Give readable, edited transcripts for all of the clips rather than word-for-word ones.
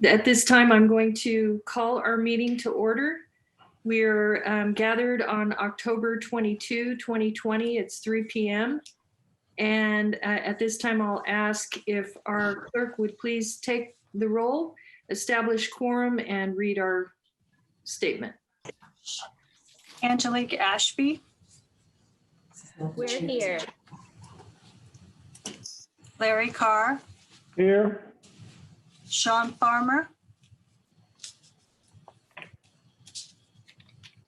At this time, I'm going to call our meeting to order. We're gathered on October 22, 2020. It's 3 p.m. And at this time, I'll ask if our clerk would please take the roll, establish quorum, and read our statement. Angelique Ashby. We're here. Larry Carr. Here. Sean Farmer.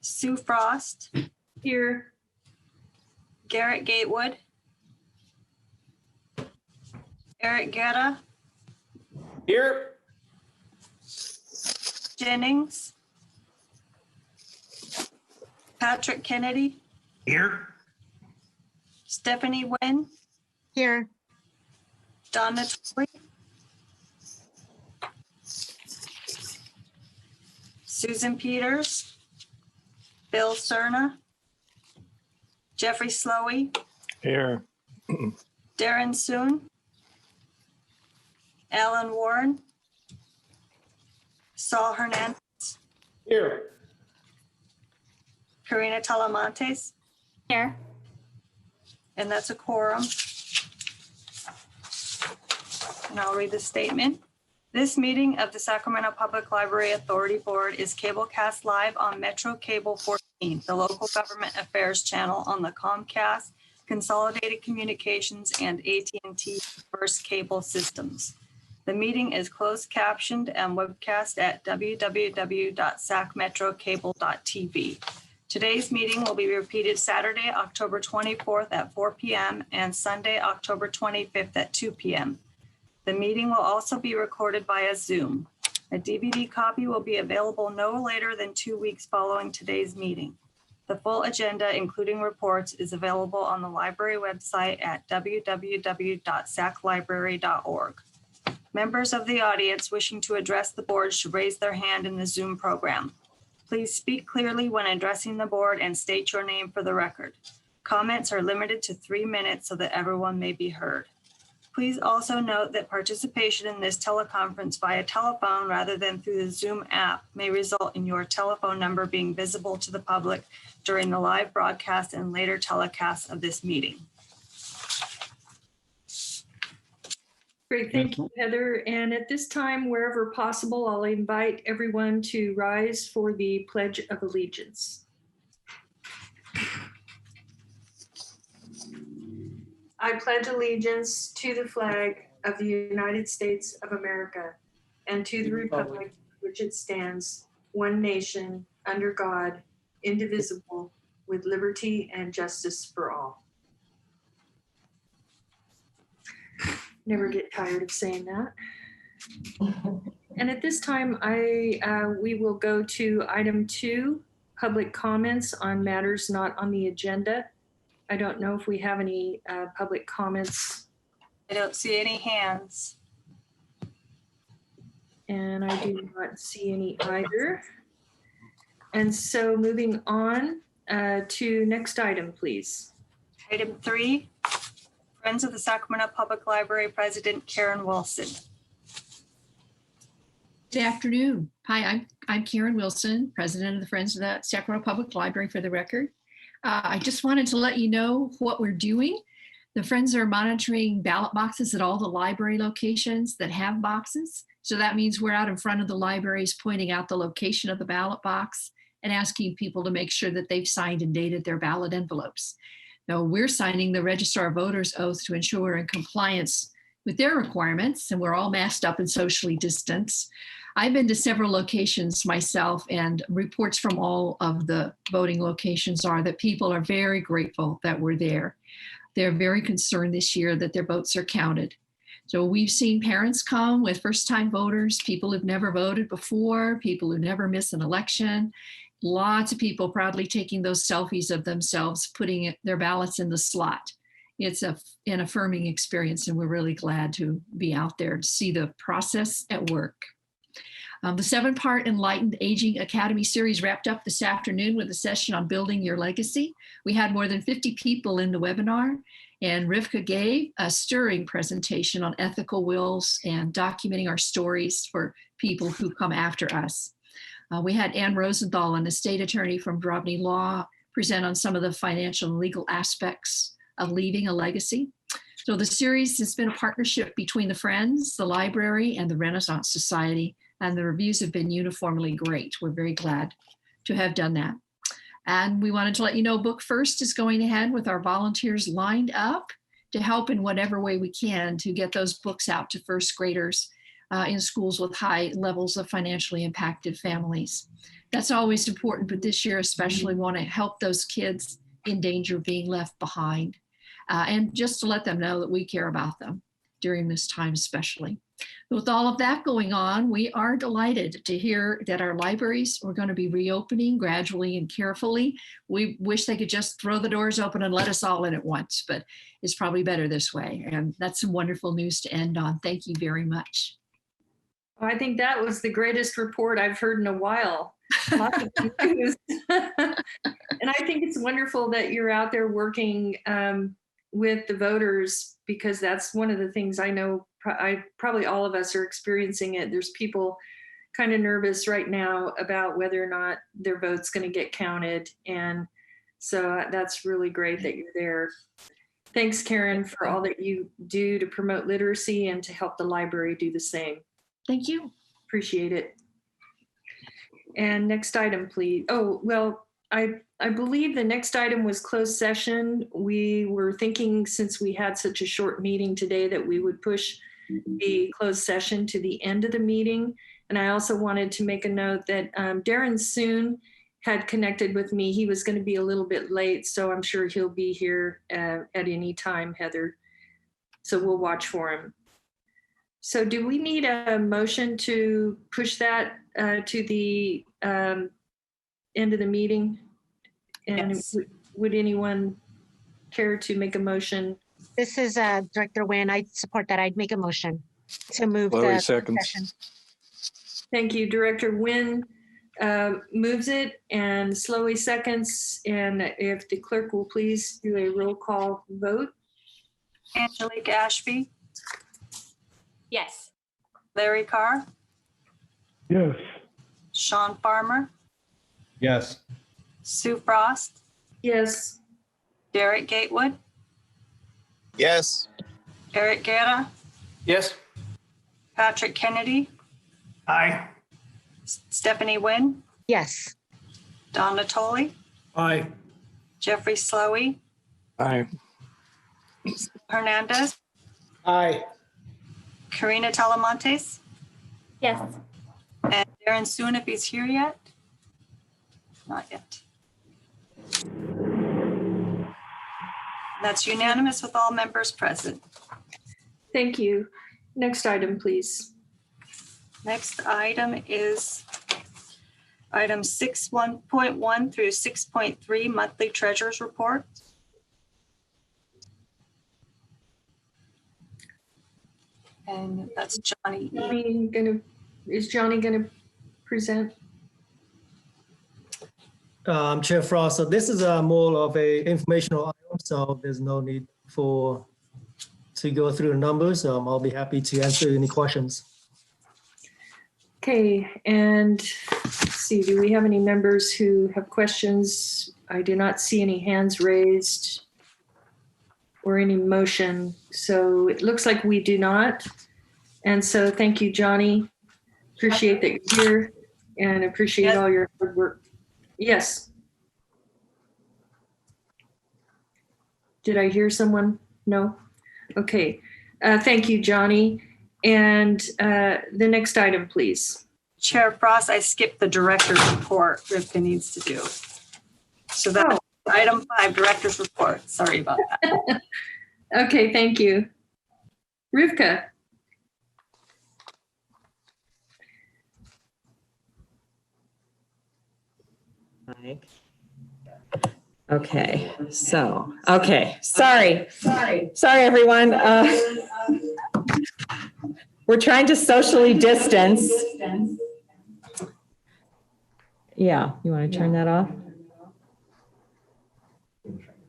Sue Frost. Here. Garrett Gatewood. Eric Guerra. Here. Jennings. Patrick Kennedy. Here. Stephanie Nguyen. Here. Donna Toy. Susan Peters. Bill Cerna. Jeffrey Slowey. Here. Darren Soon. Alan Warren. Saul Hernandez. Here. Karina Talamantes. Here. And that's a quorum. And I'll read the statement. This meeting of the Sacramento Public Library Authority Board is cablecast live on Metro Cable 14, the local government affairs channel on the Comcast, Consolidated Communications, and AT&T First Cable systems. The meeting is closed captioned and webcast at www.sacmetrocable.tv. Today's meeting will be repeated Saturday, October 24th at 4 p.m. and Sunday, October 25th at 2 p.m. The meeting will also be recorded via Zoom. A DVD copy will be available no later than 2 weeks following today's meeting. The full agenda, including reports, is available on the library website at www.saclibrary.org. Members of the audience wishing to address the board should raise their hand in the Zoom program. Please speak clearly when addressing the board and state your name for the record. Comments are limited to 3 minutes so that everyone may be heard. Please also note that participation in this teleconference via telephone rather than through the Zoom app may result in your telephone number being visible to the public during the live broadcast and later telecasts of this meeting. Great, thank you, Heather. And at this time, wherever possible, I'll invite everyone to rise for the Pledge of Allegiance. I pledge allegiance to the flag of the United States of America and to the republic which it stands, one nation, under God, indivisible, with liberty and justice for all. Never get tired of saying that. And at this time, we will go to item 2, public comments on matters not on the agenda. I don't know if we have any public comments. I don't see any hands. And I do not see any either. And so moving on to next item, please. Item 3, Friends of the Sacramento Public Library President Karen Wilson. Good afternoon. Hi, I'm Karen Wilson, President of the Friends of the Sacramento Public Library, for the record. I just wanted to let you know what we're doing. The Friends are monitoring ballot boxes at all the library locations that have boxes. So that means we're out in front of the libraries pointing out the location of the ballot box and asking people to make sure that they've signed and dated their ballot envelopes. Now, we're signing the Registrar of Voters oath to ensure we're in compliance with their requirements, and we're all masked up and socially distanced. I've been to several locations myself, and reports from all of the voting locations are that people are very grateful that we're there. They're very concerned this year that their votes are counted. So we've seen parents come with first-time voters, people who've never voted before, people who never miss an election. Lots of people proudly taking those selfies of themselves, putting their ballots in the slot. It's an affirming experience, and we're really glad to be out there to see the process at work. The 7-part Enlightened Aging Academy series wrapped up this afternoon with a session on building your legacy. We had more than 50 people in the webinar, and Rivka gave a stirring presentation on ethical wills and documenting our stories for people who come after us. We had Ann Rosenthal, an estate attorney from Drobny Law, present on some of the financial and legal aspects of leaving a legacy. So the series has been a partnership between the Friends, the library, and the Renaissance Society, and the reviews have been uniformly great. We're very glad to have done that. And we wanted to let you know Book First is going ahead with our volunteers lined up to help in whatever way we can to get those books out to first graders in schools with high levels of financially impacted families. That's always important, but this year especially want to help those kids in danger of being left behind. And just to let them know that we care about them during this time especially. With all of that going on, we are delighted to hear that our libraries are going to be reopening gradually and carefully. We wish they could just throw the doors open and let us all in at once, but it's probably better this way. And that's some wonderful news to end on. Thank you very much. I think that was the greatest report I've heard in a while. Lots of news. And I think it's wonderful that you're out there working with the voters, because that's one of the things I know probably all of us are experiencing it. There's people kind of nervous right now about whether or not their vote's going to get counted. And so that's really great that you're there. Thanks, Karen, for all that you do to promote literacy and to help the library do the same. Thank you. Appreciate it. And next item, please. Oh, well, I believe the next item was closed session. We were thinking, since we had such a short meeting today, that we would push the closed session to the end of the meeting. And I also wanted to make a note that Darren Soon had connected with me. He was going to be a little bit late, so I'm sure he'll be here at any time, Heather. So we'll watch for him. So do we need a motion to push that to the end of the meeting? And Yes. would anyone care to make a motion? This is Director Nguyen. I support that. I'd make a motion to move Chloe the seconds. session. Thank you. Director Nguyen moves it and Slowey seconds. And if the clerk will please do a roll call vote. Angelique Ashby, Yes. Larry Carr, Yes. Sean Farmer, Yes. Sue Frost, Yes. Derek Gatewood, Yes. Eric Guerra, Yes. Patrick Kennedy, Aye. Stephanie Nguyen, Yes. Don Natoli, Aye. Jeffrey Slowey, Aye. Hernandez, Aye. Karina Talamontes, Yes. and Darren Soon, if he's here yet. Not yet. That's unanimous with all members present. Thank you. Next item, please. Next item is item 6.1 through 6.3 monthly treasurer's report. And that's Johnny E. Is Johnny gonna present? Chair Frost, so this is more of a informational item, so there's no need to go through the numbers. I'll be happy to answer any questions. Okay, and let's see, do we have any members who have questions? I do not see any hands raised or any motion, so it looks like we do not. And so thank you, Johnny. Appreciate that you're here and appreciate all your hard work. Yes. Did I hear someone? No? Okay. Thank you, Johnny. And the next item, please. Chair Frost, I skipped the director's report Rivka needs to do. So that's item 5, director's report. Sorry about that. Okay, thank you. Rivka. Okay, sorry, everyone. We're trying to socially distance. Yeah, you want to turn that off?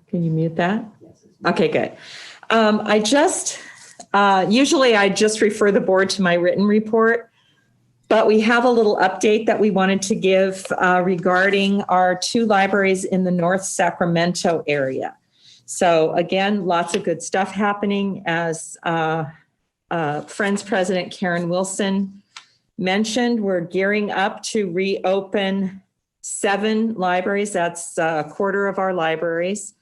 Can you mute that? Okay, good. Usually I just refer the board to my written report. But we have a little update that we wanted to give regarding our 2 libraries in the North Sacramento area. So again, lots of good stuff happening. As Friends President Karen Wilson mentioned, we're gearing up to reopen 7 libraries. That's a quarter of our libraries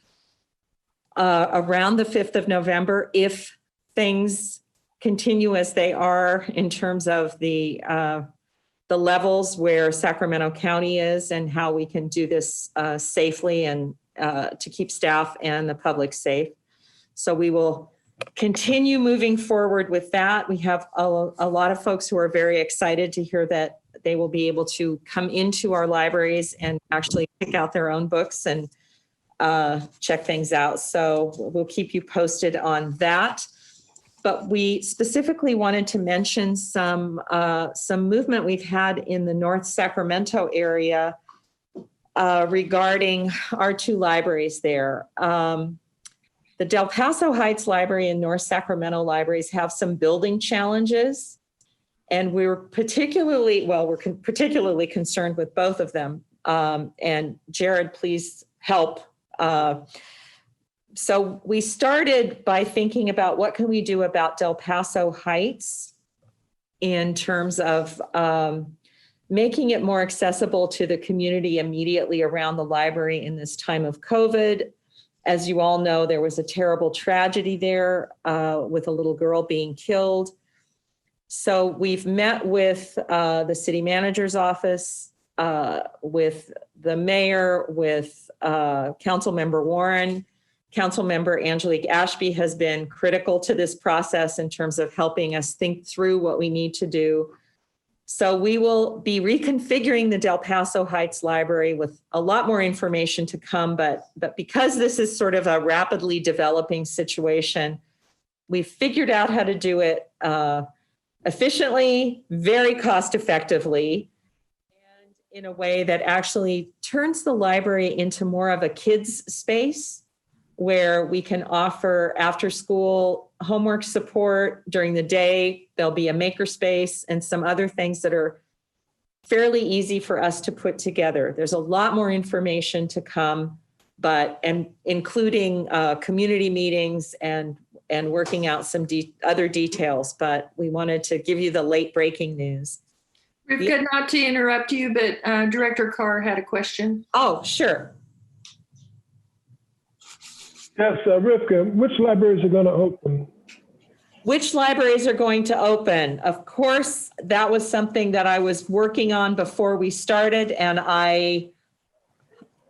around the 5th of November, if things continue as they are in terms of the levels where Sacramento County is and how we can do this safely and to keep staff and the public safe. So we will continue moving forward with that. We have a lot of folks who are very excited to hear that they will be able to come into our libraries and actually pick out their own books and check things out. So we'll keep you posted on that. But we specifically wanted to mention some movement we've had in the North Sacramento area regarding our 2 libraries there. The Del Paso Heights Library and North Sacramento libraries have some building challenges, and we're particularly concerned with both of them. And Jared, please help. So we started by thinking about what can we do about Del Paso Heights in terms of making it more accessible to the community immediately around the library in this time of COVID. As you all know, there was a terrible tragedy there with a little girl being killed. So we've met with the city manager's office, with the mayor, with Councilmember Warren. Councilmember Angelique Ashby has been critical to this process in terms of helping us think through what we need to do. So we will be reconfiguring the Del Paso Heights Library with a lot more information to come, but because this is sort of a rapidly developing situation, we've figured out how to do it efficiently, very cost effectively, and in a way that actually turns the library into more of a kids space where we can offer after school homework support during the day. There'll be a makerspace and some other things that are fairly easy for us to put together. There's a lot more information to come, and including community meetings and working out some other details, but we wanted to give you the late breaking news. Rivka, not to interrupt you, but Director Carr had a question. Oh, sure. Yes, Rivka, which libraries are going to open? Which libraries are going to open? Of course, that was something that I was working on before we started, and I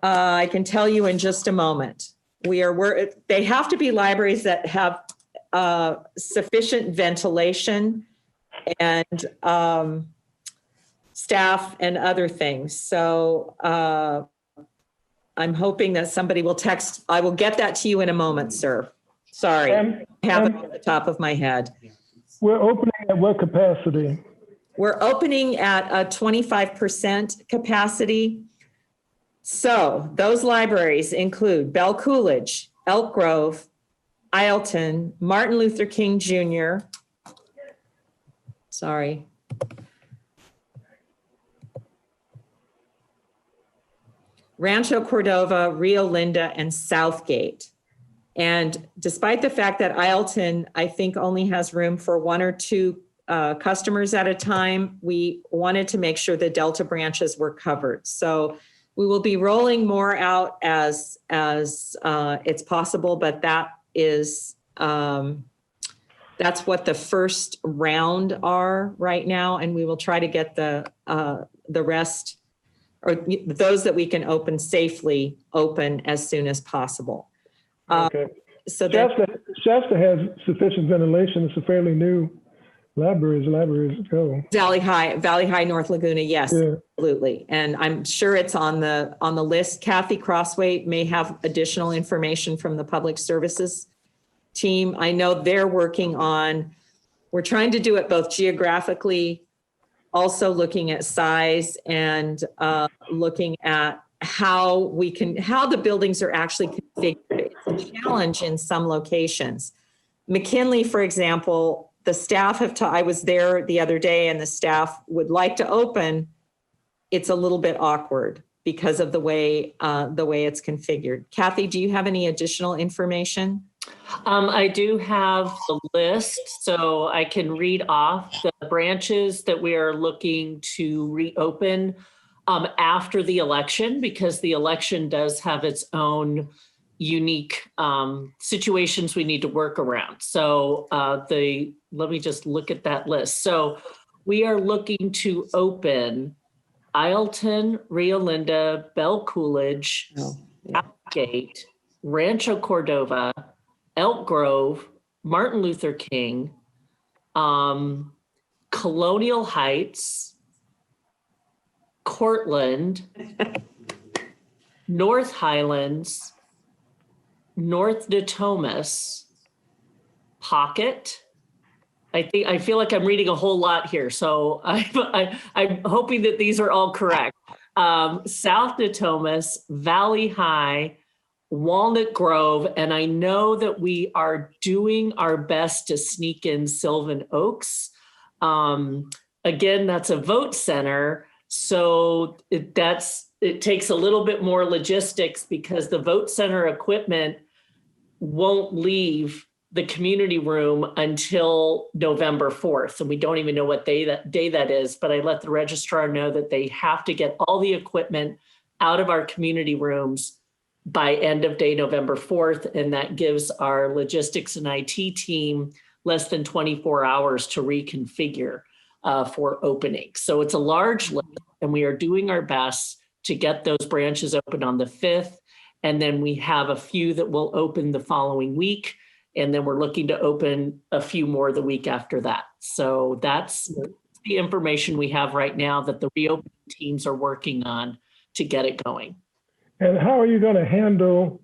can tell you in just a moment. They have to be libraries that have sufficient ventilation and staff and other things. So I'm hoping that somebody will text. I will get that to you in a moment, sir. Sorry, I have it off the top of my head. We're opening at what capacity? We're opening at a 25% capacity. So those libraries include Belle Coolidge, Elk Grove, Ileton, Martin Luther King Jr. Sorry. Rancho Cordova, Rio Linda, and Southgate. And despite the fact that Ileton, I think, only has room for 1 or 2 customers at a time, we wanted to make sure the Delta branches were covered. So we will be rolling more out as it's possible, but that is that's what the first round are right now, and we will try to get the rest, or those that we can open safely, open as soon as possible. Okay. So Shasta has sufficient ventilation. It's a fairly new library as libraries go. Valley High, North Laguna, yes, Yeah. absolutely. And I'm sure it's on the list. Kathy Crossway may have additional information from the public services team. I know they're working on, we're trying to do it both geographically, also looking at size, and looking at how the buildings are actually configured. It's a challenge in some locations. McKinley, for example, the staff I was there the other day and the staff would like to open. It's a little bit awkward because of the way it's configured. Kathy, do you have any additional information? I do have the list, so I can read off the branches that we are looking to reopen after the election, because the election does have its own unique situations we need to work around. So let me just look at that list. So we are looking to open Isleton, Rio Linda, Belle Coolidge, Gate, Rancho Cordova, Elk Grove, Martin Luther King, Colonial Heights, Cortland, North Highlands, North Natomas, Pocket. I feel like I'm reading a whole lot here, so I'm hoping that these are all correct. South Natomas, Valley High, Walnut Grove, and I know that we are doing our best to sneak in Sylvan Oaks. Again, that's a vote center, so it takes a little bit more logistics because the vote center equipment won't leave the community room until November 4th. And we don't even know what day that is, but I let the registrar know that they have to get all the equipment out of our community rooms by end of day November 4th. And that gives our logistics and IT team less than 24 hours to reconfigure for opening. So it's a large list, and we are doing our best to get those branches open on the 5th. And then we have a few that will open the following week. And then we're looking to open a few more the week after that. So that's the information we have right now that the reopening teams are working on to get it going. And how are you going to handle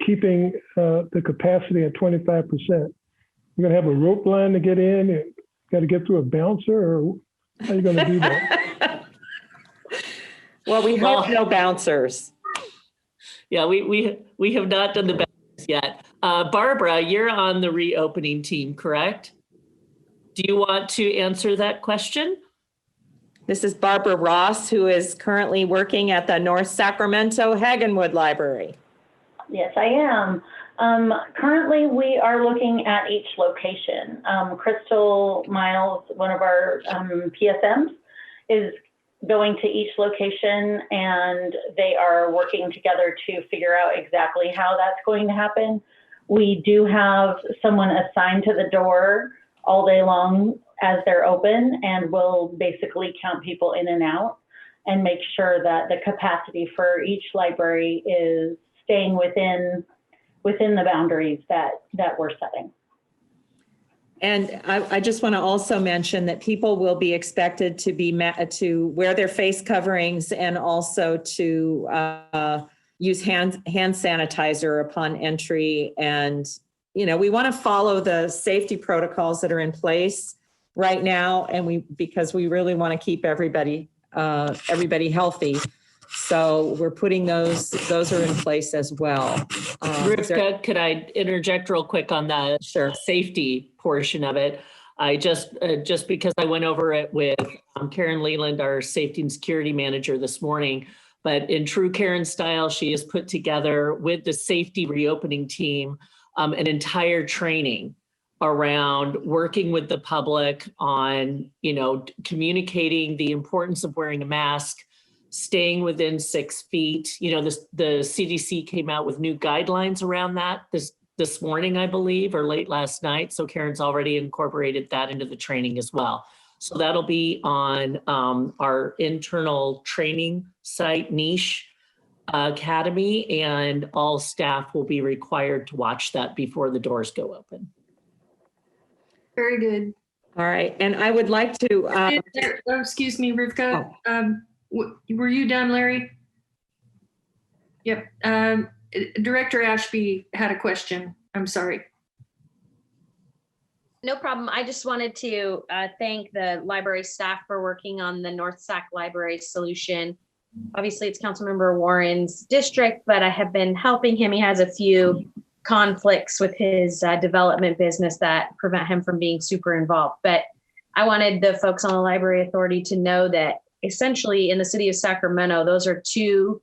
keeping the capacity at 25%? You're going to have a rope line to get in? You got to get through a bouncer, or how are you going to do that? Well, we hope no bouncers. Yeah, we have not done the bouncers yet. Barbara, you're on the reopening team, correct? Do you want to answer that question? This is Barbara Ross, who is currently working at the North Sacramento Hagenwood Library. Yes, I am. Currently, we are looking at each location. Crystal Miles, one of our PSMs, is going to each location, and they are working together to figure out exactly how that's going to happen. We do have someone assigned to the door all day long as they're open, and we'll basically count people in and out and make sure that the capacity for each library is staying within the boundaries that we're setting. And I just want to also mention that people will be expected to to wear their face coverings and also to use hand sanitizer upon entry. And, we want to follow the safety protocols that are in place right now. And because we really want to keep everybody healthy. So we're putting those are in place as well. Rivka, could I interject real quick on the safety portion of it? I just because I went over it with Karen Leland, our safety and security manager this morning, but in true Karen style, she has put together with the safety reopening team an entire training around working with the public on, communicating the importance of wearing a mask, staying within 6 feet. The CDC came out with new guidelines around that this morning, I believe, or late last night. So Karen's already incorporated that into the training as well. So that'll be on our internal training site, Niche Academy, and all staff will be required to watch that before the doors go open. Very good. All right. And I would like to... excuse me, Rivka. Were you done, Larry? Yep. Director Ashby had a question. I'm sorry. No problem. I just wanted to thank the library staff for working on the North Sac Library solution. Obviously, it's Councilmember Warren's district, but I have been helping him. He has a few conflicts with his development business that prevent him from being super involved. But I wanted the folks on the Library Authority to know that essentially in the city of Sacramento, those are two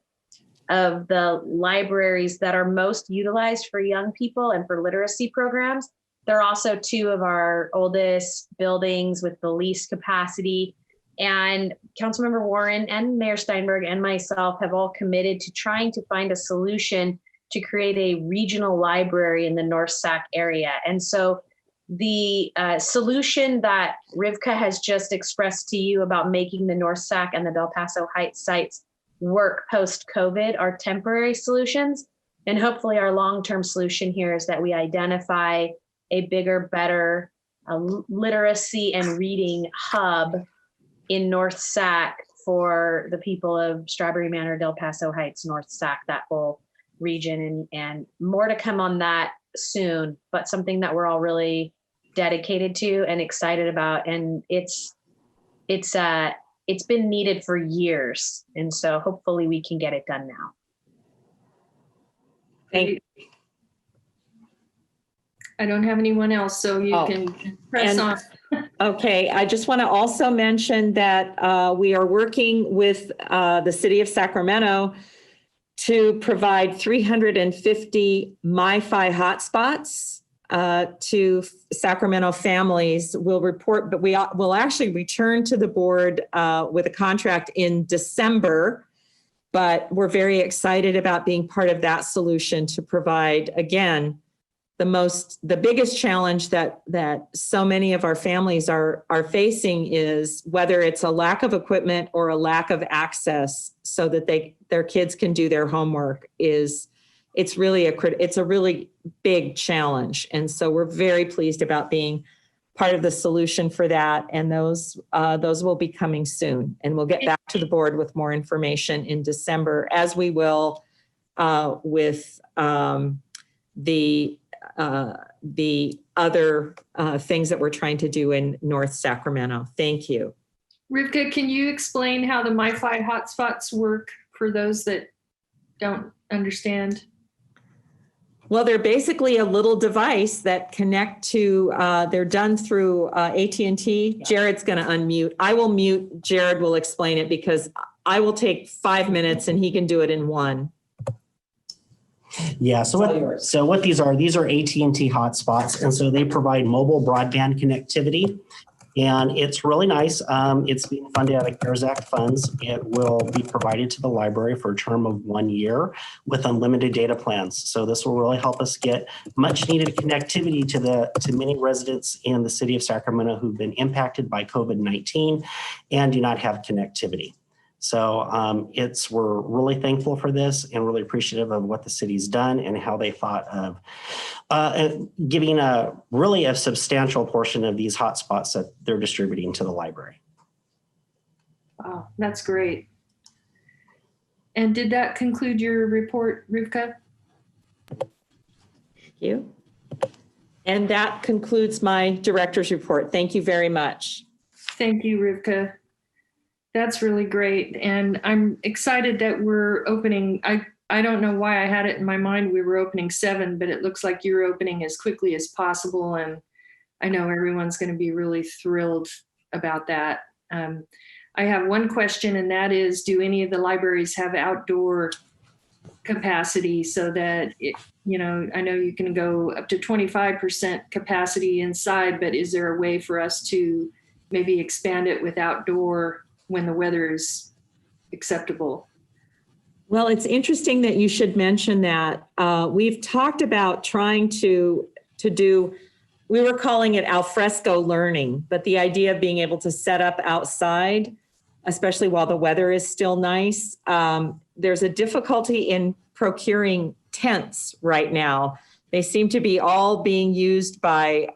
of the libraries that are most utilized for young people and for literacy programs. They're also two of our oldest buildings with the least capacity. And Councilmember Warren and Mayor Steinberg and myself have all committed to trying to find a solution to create a regional library in the North Sac area. And so the solution that Rivka has just expressed to you about making the North Sac and the Del Paso Heights sites work post-COVID are temporary solutions. And hopefully our long-term solution here is that we identify a bigger, better literacy and reading hub in North Sac for the people of Strawberry Manor, Del Paso Heights, North Sac, that whole region, and more to come on that soon, but something that we're all really dedicated to and excited about. And it's been needed for years. And so hopefully we can get it done now. Thank you. I don't have anyone else, so you can press on. Okay, I just want to also mention that we are working with the city of Sacramento to provide 350 MiFi hotspots to Sacramento families. We'll report, but we will actually return to the board with a contract in December. But we're very excited about being part of that solution to provide, again, the biggest challenge that so many of our families are facing is whether it's a lack of equipment or a lack of access so that their kids can do their homework. It's a really big challenge. And so we're very pleased about being part of the solution for that. And those will be coming soon. And we'll get back to the board with more information in December, as we will with the other things that we're trying to do in North Sacramento. Thank you. Rivka, can you explain how the MiFi hotspots work for those that don't understand? Well, they're basically a little device that connect to, they're done through AT&T. Jared's going to unmute. I will mute. Jared will explain it because I will take 5 minutes and he can do it in 1. Yeah, so what these are AT&T hotspots, and so they provide mobile broadband connectivity, and it's really nice. It's being funded out of CARES Act funds. It will be provided to the library for a term of 1 year with unlimited data plans. So this will really help us get much needed connectivity to many residents in the city of Sacramento who've been impacted by COVID-19 and do not have connectivity. So we're really thankful for this and really appreciative of what the city's done and how they thought of giving a substantial portion of these hotspots that they're distributing to the library. Wow, that's great. And did that conclude your report, Rivka? Thank you. And that concludes my director's report. Thank you very much. Thank you, Rivka. That's really great. And I'm excited that we're opening. I don't know why I had it in my mind we were opening 7, but it looks like you're opening as quickly as possible. And I know everyone's going to be really thrilled about that. I have one question, and that is, do any of the libraries have outdoor capacity so that, I know you can go up to 25% capacity inside, but is there a way for us to maybe expand it with outdoor when the weather is acceptable? Well, it's interesting that you should mention that. We've talked about trying to do, we were calling it alfresco learning, but the idea of being able to set up outside, especially while the weather is still nice. There's a difficulty in procuring tents right now. They seem to be all being used by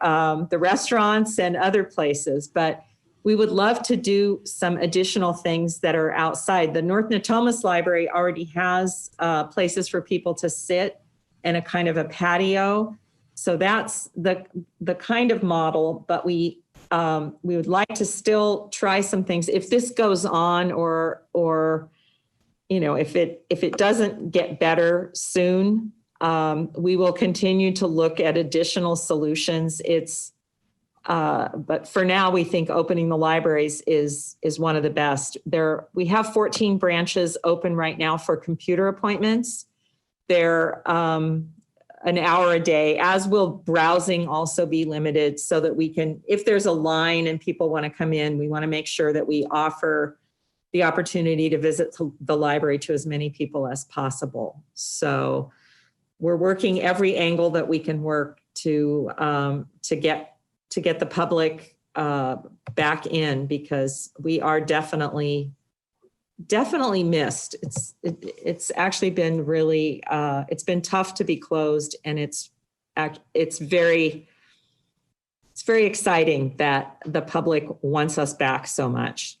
the restaurants and other places, but we would love to do some additional things that are outside. The North Natomas Library already has places for people to sit and a kind of a patio. So that's the kind of model, but we would like to still try some things. If this goes on or if it doesn't get better soon, We will continue to look at additional solutions. But for now, we think opening the libraries is one of the best. We have 14 branches open right now for computer appointments. They're an hour a day, as will browsing also be limited so that we can, if there's a line and people want to come in, we want to make sure that we offer the opportunity to visit the library to as many people as possible. So we're working every angle that we can work to get the public back in, because we are definitely missed. It's actually been really it's been tough to be closed, and it's very exciting that the public wants us back so much.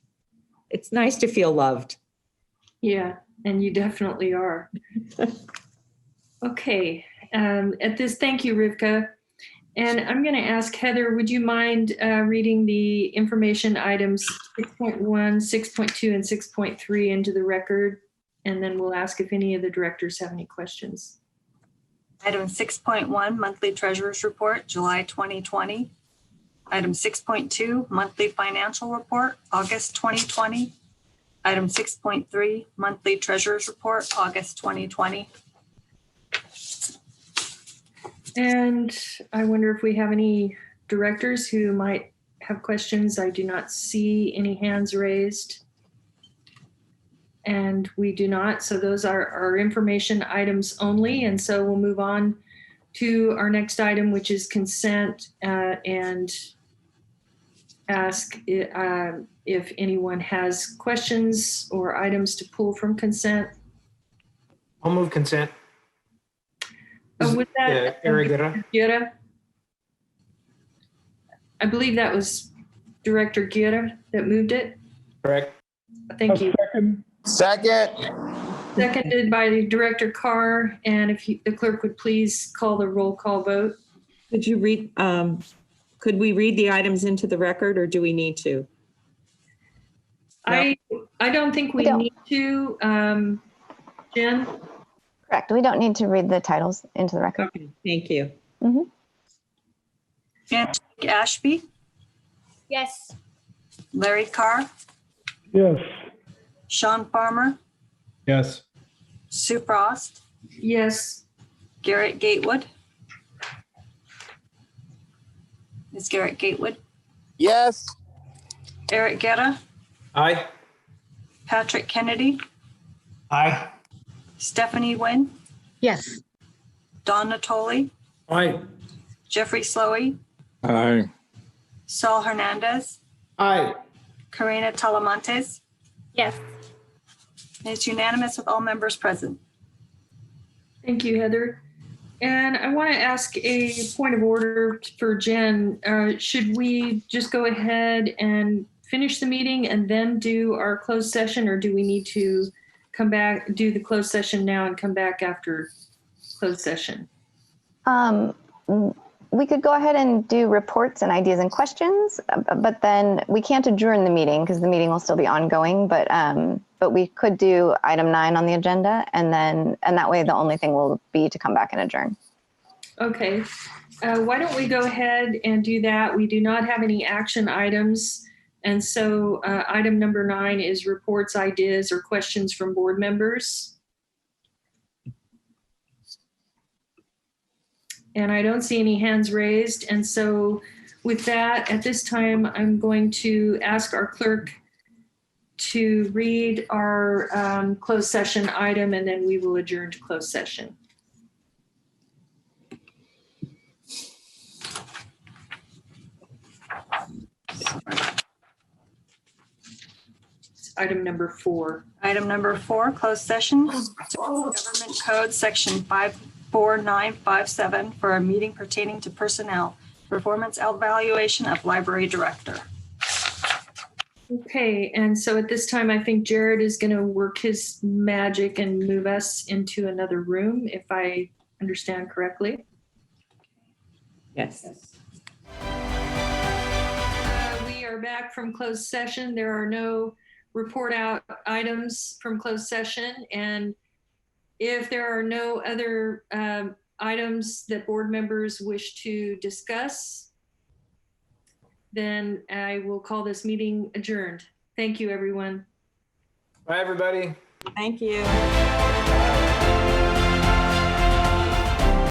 It's nice to feel loved. Yeah, and you definitely are. Okay, thank you, Rivka. And I'm going to ask Heather, would you mind reading the information items 6.1, 6.2, and 6.3 into the record? And then we'll ask if any of the directors have any questions. Item 6.1, monthly treasurer's report, July 2020. Item 6.2, monthly financial report, August 2020. Item 6.3, monthly treasurer's report, August 2020. And I wonder if we have any directors who might have questions. I do not see any hands raised. And we do not. So those are our information items only. And so we'll move on to our next item, which is consent, and ask if anyone has questions or items to pull from consent. I'll move consent. With that, Guerra. I believe that was Director Guerra that moved it. Correct. Thank you. Second. Seconded by Director Carr. And if the clerk would please call the roll call vote. Could you read? Could we read the items into the record, or do we need to? No. I don't think we need to. Jen? Correct. We don't need to read the titles into the record. Okay, thank you. Mm-hmm. Angelique Ashby, Yes. Larry Carr, Yes. Sean Farmer, Yes. Sue Frost, Yes. Garrett Gatewood. Is Garrett Gatewood? Yes. Eric Guerra, Aye. Patrick Kennedy, Aye. Stephanie Nguyen, Yes. Don Natoli, Aye. Jeffrey Slowey, Aye. Saul Hernandez, Aye. Karina Talamantes. Yes. It's unanimous with all members present. Thank you, Heather. And I want to ask a point of order for Jen. Should we just go ahead and finish the meeting and then do our closed session, or do we need to come back, do the closed session now and come back after closed session? We could go ahead and do reports and ideas and questions, but then we can't adjourn the meeting because the meeting will still be ongoing. But we could do item 9 on the agenda, and that way the only thing will be to come back and adjourn. Okay. Why don't we go ahead and do that? We do not have any action items. And so item number 9 is reports, ideas, or questions from board members. And I don't see any hands raised. And so with that, at this time, I'm going to ask our clerk to read our closed session item, and then we will adjourn to closed session. Item number 4. Item number 4, closed session. Government Code Section 54957 for a meeting pertaining to personnel, performance evaluation of library director. Okay, and so at this time, I think Jared is going to work his magic and move us into another room, if I understand correctly. Yes. We are back from closed session. There are no report out items from closed session. And If there are no other items that board members wish to discuss, then I will call this meeting adjourned. Thank you, everyone. Bye, everybody. Thank you.